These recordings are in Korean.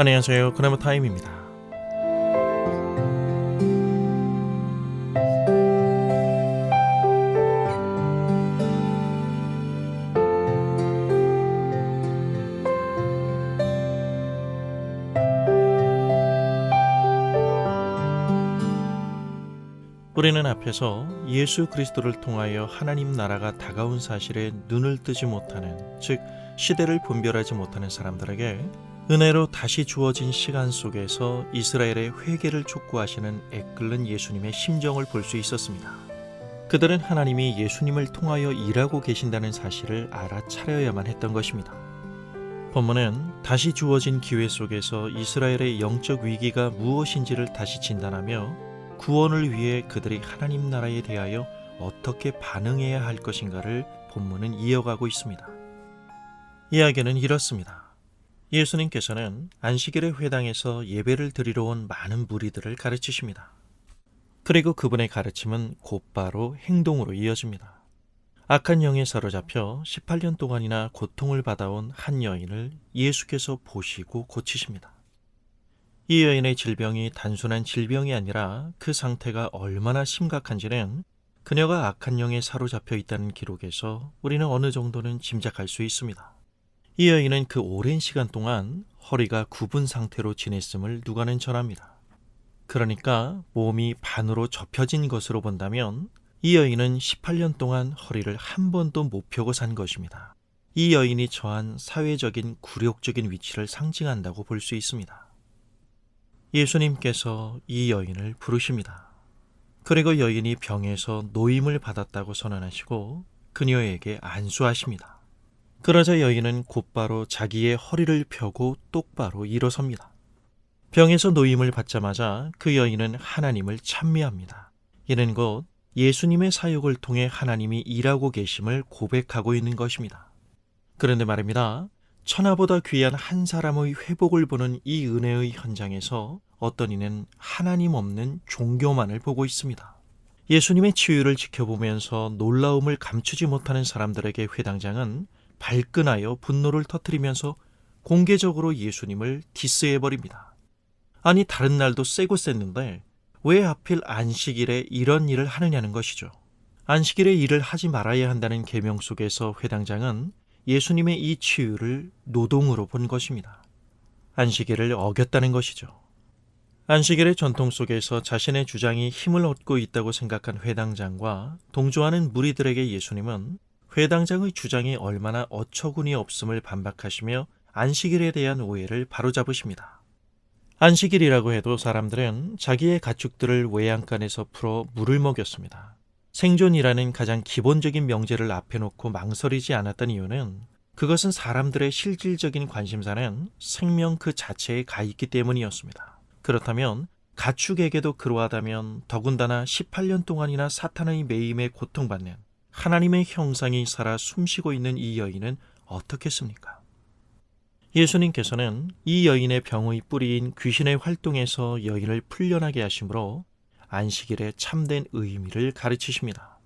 안녕하세요. 그나마 타임입니다. 우리는 앞에서 예수 그리스도를 통하여 하나님 나라가 다가온 사실에 눈을 뜨지 못하는, 즉 시대를 분별하지 못하는 사람들에게 은혜로 다시 주어진 시간 속에서 이스라엘의 회개를 촉구하시는 애끓는 예수님의 심정을 볼 수 있었습니다. 그들은 하나님이 예수님을 통하여 일하고 계신다는 사실을 알아차려야만 했던 것입니다. 본문은 다시 주어진 기회 속에서 이스라엘의 영적 위기가 무엇인지를 다시 진단하며 구원을 위해 그들이 하나님 나라에 대하여 어떻게 반응해야 할 것인가를 본문은 이어가고 있습니다. 이야기는 이렇습니다. 예수님께서는 안식일의 회당에서 예배를 드리러 온 많은 무리들을 가르치십니다. 그리고 그분의 가르침은 곧바로 행동으로 이어집니다. 악한 영에 사로잡혀 18년 동안이나 고통을 받아온 한 여인을 예수께서 보시고 고치십니다. 이 여인의 질병이 단순한 질병이 아니라 그 상태가 얼마나 심각한지는 그녀가 악한 영에 사로잡혀 있다는 기록에서 우리는 어느 정도는 짐작할 수 있습니다. 이 여인은 그 오랜 시간 동안 허리가 굽은 상태로 지냈음을 누가는 전합니다. 그러니까 몸이 반으로 접혀진 것으로 본다면 이 여인은 18년 동안 허리를 한 번도 못 펴고 산 것입니다. 이 여인이 처한 사회적인 굴욕적인 위치를 상징한다고 볼 수 있습니다. 예수님께서 이 여인을 부르십니다. 그리고 여인이 병에서 노임을 받았다고 선언하시고 그녀에게 안수하십니다. 그러자 여인은 곧바로 자기의 허리를 펴고 똑바로 일어섭니다. 병에서 노임을 받자마자 그 여인은 하나님을 찬미합니다. 이는 곧 예수님의 사역을 통해 하나님이 일하고 계심을 고백하고 있는 것입니다. 그런데 말입니다. 천하보다 귀한 한 사람의 회복을 보는 이 은혜의 현장에서 어떤 이는 하나님 없는 종교만을 보고 있습니다. 예수님의 치유를 지켜보면서 놀라움을 감추지 못하는 사람들에게 회당장은 발끈하여 분노를 터뜨리면서 공개적으로 예수님을 디스해버립니다. 아니 다른 날도 세고 셌는데 왜 하필 안식일에 이런 일을 하느냐는 것이죠. 안식일에 일을 하지 말아야 한다는 계명 속에서 회당장은 예수님의 이 치유를 노동으로 본 것입니다. 안식일을 어겼다는 것이죠. 안식일의 전통 속에서 자신의 주장이 힘을 얻고 있다고 생각한 회당장과 동조하는 무리들에게 예수님은 회당장의 주장이 얼마나 어처구니 없음을 반박하시며 안식일에 대한 오해를 바로잡으십니다. 안식일이라고 해도 사람들은 자기의 가축들을 외양간에서 풀어 물을 먹였습니다. 생존이라는 가장 기본적인 명제를 앞에 놓고 망설이지 않았던 이유는 그것은 사람들의 실질적인 관심사는 생명 그 자체에 가 있기 때문이었습니다. 그렇다면 가축에게도 그러하다면 더군다나 18년 동안이나 사탄의 매임에 고통받는 하나님의 형상이 살아 숨쉬고 있는 이 여인은 어떻겠습니까? 예수님께서는 이 여인의 병의 뿌리인 귀신의 활동에서 여인을 풀려나게 하심으로 안식일의 참된 의미를 가르치십니다.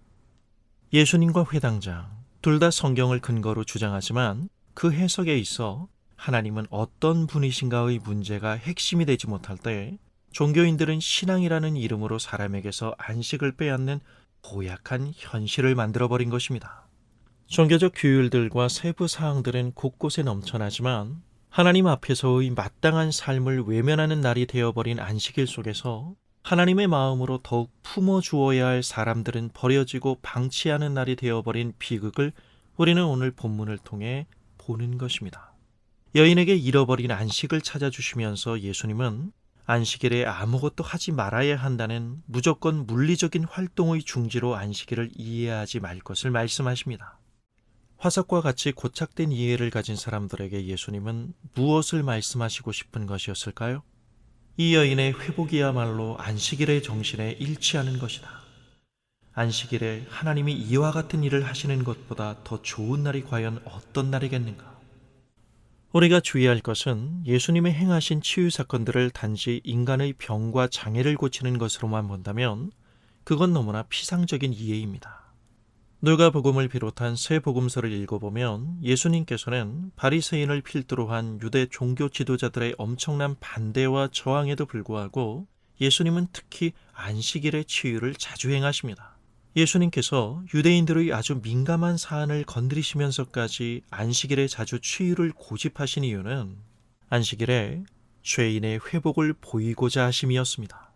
예수님과 회당장 둘 다 성경을 근거로 주장하지만 그 해석에 있어 하나님은 어떤 분이신가의 문제가 핵심이 되지 못할 때 종교인들은 신앙이라는 이름으로 사람에게서 안식을 빼앗는 고약한 현실을 만들어버린 것입니다. 종교적 규율들과 세부 사항들은 곳곳에 넘쳐나지만 하나님 앞에서의 마땅한 삶을 외면하는 날이 되어버린 안식일 속에서 하나님의 마음으로 더욱 품어주어야 할 사람들은 버려지고 방치하는 날이 되어버린 비극을 우리는 오늘 본문을 통해 보는 것입니다. 여인에게 잃어버린 안식을 찾아주시면서 예수님은 안식일에 아무것도 하지 말아야 한다는 무조건 물리적인 활동의 중지로 안식일을 이해하지 말 것을 말씀하십니다. 화석과 같이 고착된 이해를 가진 사람들에게 예수님은 무엇을 말씀하시고 싶은 것이었을까요? 이 여인의 회복이야말로 안식일의 정신에 일치하는 것이다. 안식일에 하나님이 이와 같은 일을 하시는 것보다 더 좋은 날이 과연 어떤 날이겠는가? 우리가 주의할 것은 예수님의 행하신 치유 사건들을 단지 인간의 병과 장애를 고치는 것으로만 본다면 그건 너무나 피상적인 이해입니다. 누가복음을 비롯한 세 복음서를 읽어보면 예수님께서는 바리새인을 필두로 한 유대 종교 지도자들의 엄청난 반대와 저항에도 불구하고 예수님은 특히 안식일의 치유를 자주 행하십니다. 예수님께서 유대인들의 아주 민감한 사안을 건드리시면서까지 안식일에 자주 치유를 고집하신 이유는 안식일에 죄인의 회복을 보이고자 하심이었습니다.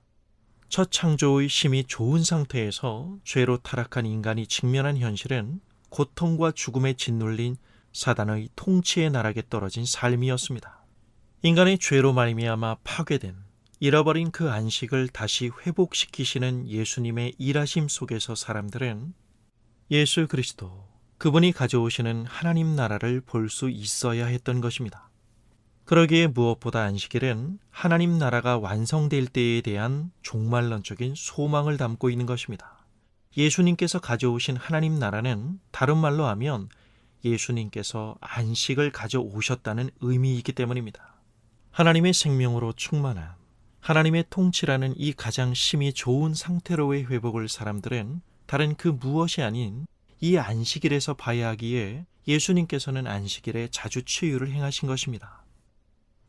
첫 창조의 심이 좋은 상태에서 죄로 타락한 인간이 직면한 현실은 고통과 죽음에 짓눌린 사단의 통치의 나락에 떨어진 삶이었습니다. 인간의 죄로 말미암아 파괴된, 잃어버린 그 안식을 다시 회복시키시는 예수님의 일하심 속에서 사람들은 예수 그리스도, 그분이 가져오시는 하나님 나라를 볼 수 있어야 했던 것입니다. 그러기에 무엇보다 안식일은 하나님 나라가 완성될 때에 대한 종말론적인 소망을 담고 있는 것입니다. 예수님께서 가져오신 하나님 나라는 다른 말로 하면 예수님께서 안식을 가져오셨다는 의미이기 때문입니다. 하나님의 생명으로 충만한 하나님의 통치라는 이 가장 심히 좋은 상태로의 회복을 사람들은 다른 그 무엇이 아닌 이 안식일에서 봐야 하기에 예수님께서는 안식일에 자주 치유를 행하신 것입니다.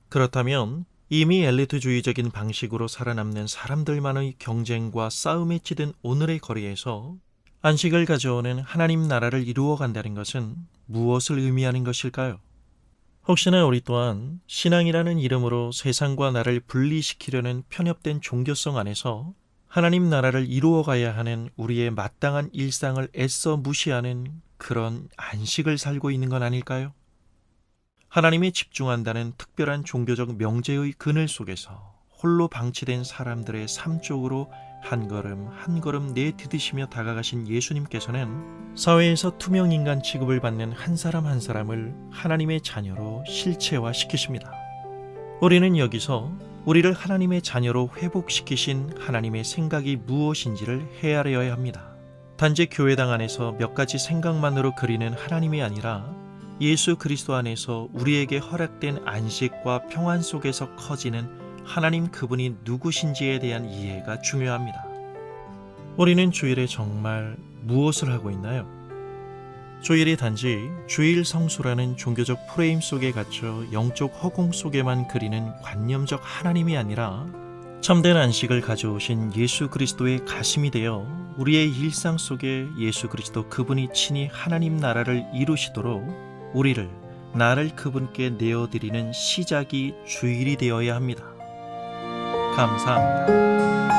그렇다면 이미 엘리트주의적인 방식으로 살아남는 사람들만의 경쟁과 싸움에 찌든 오늘의 거리에서 안식을 가져오는 하나님 나라를 이루어 간다는 것은 무엇을 의미하는 것일까요? 혹시나 우리 또한 신앙이라는 이름으로 세상과 나를 분리시키려는 편협된 종교성 안에서 하나님 나라를 이루어 가야 하는 우리의 마땅한 일상을 애써 무시하는 그런 안식을 살고 있는 건 아닐까요? 하나님에 집중한다는 특별한 종교적 명제의 그늘 속에서 홀로 방치된 사람들의 삶 쪽으로 한 걸음 한 걸음 내디디시며 다가가신 예수님께서는 사회에서 투명인간 취급을 받는 한 사람 한 사람을 하나님의 자녀로 실체화시키십니다. 우리는 여기서 우리를 하나님의 자녀로 회복시키신 하나님의 생각이 무엇인지를 헤아려야 합니다. 단지 교회당 안에서 몇 가지 생각만으로 그리는 하나님이 아니라 예수 그리스도 안에서 우리에게 허락된 안식과 평안 속에서 커지는 하나님 그분이 누구신지에 대한 이해가 중요합니다. 우리는 주일에 정말 무엇을 하고 있나요? 주일이 단지 주일 성수라는 종교적 프레임 속에 갇혀 영적 허공 속에만 그리는 관념적 하나님이 아니라 참된 안식을 가져오신 예수 그리스도의 가심이 되어 우리의 일상 속에 예수 그리스도 그분이 친히 하나님 나라를 이루시도록 우리를, 나를 그분께 내어드리는 시작이 주일이 되어야 합니다. 감사합니다.